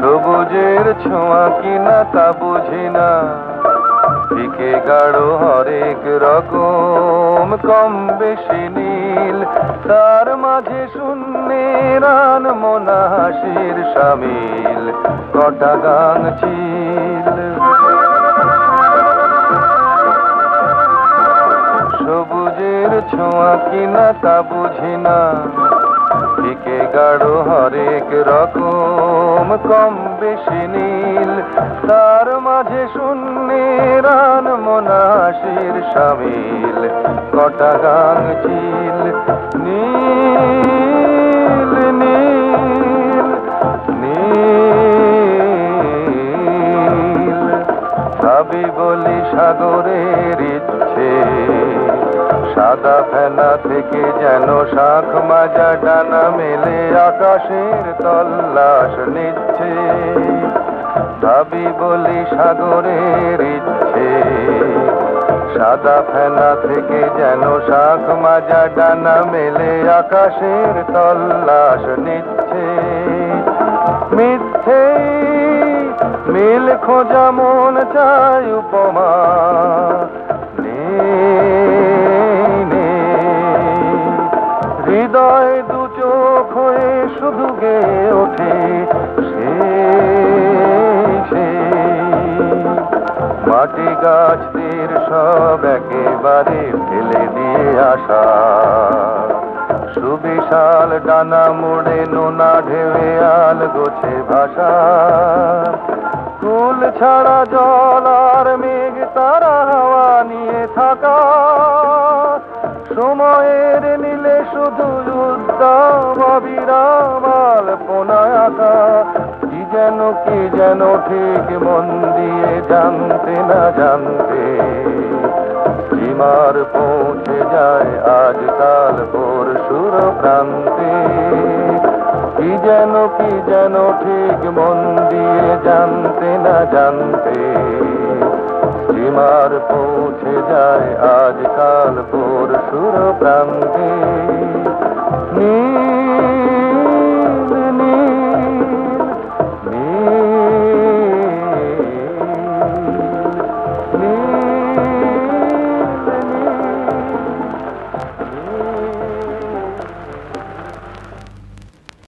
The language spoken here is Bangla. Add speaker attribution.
Speaker 1: সবুজের ছোঁয়া কিনা তা বুঝি না, ফিকে গাঢ় হরেক রকম কম বেশি নীল, তার মাঝে শূন্যের আনমনা হাসির সামিল কটা গান ছিল। সবুজের ছোঁয়া কিনা তা বুঝি না, ফিকে গাঢ় হরেক রকম কম বেশি নীল, তার মাঝে শূন্যের আনমনা হাসির সামিল কটা গান ছিল। নীল নীল নীল ভাবি বলি সাগরের ইচ্ছে, সাদা ফেনা থেকে যেন শাখ মাজা ডানা মেলে আকাশের তল্লাশ নিচ্ছে। ভাবি বলি সাগরের ইচ্ছে, সাদা ফেনা থেকে যেন শাখ মাজা ডানা মেলে আকাশের তল্লাশ নিচ্ছে। মিথ্যে মিল খোঁজা মন চায় উপমা, হৃদয় দু চোখ হয়ে শুধু গেয়ে ওঠে মাটি গাছদের সব একেবারে ফেলে দিয়ে আসা, সুবিশাল ডানা মুড়ে নোনা ঢেউয়ে আল গোছে ভাষা। ফুল ছাড়া জল আর মেঘ তারা হাওয়া নিয়ে থাকা, সময়ের নীলে শুধু উদ্দাম অবিরাম আলপনায় আঁকা। কি যেন ঠিক মন দিয়ে জানতে না জানতে স্টিমার পৌঁছে যায় আজকাল পরশুর প্রান্তে। কি যেন ঠিক মন দিয়ে জানতে না জানতে স্টিমার পৌঁছে যায় আজকাল পরশুর প্রান্তে।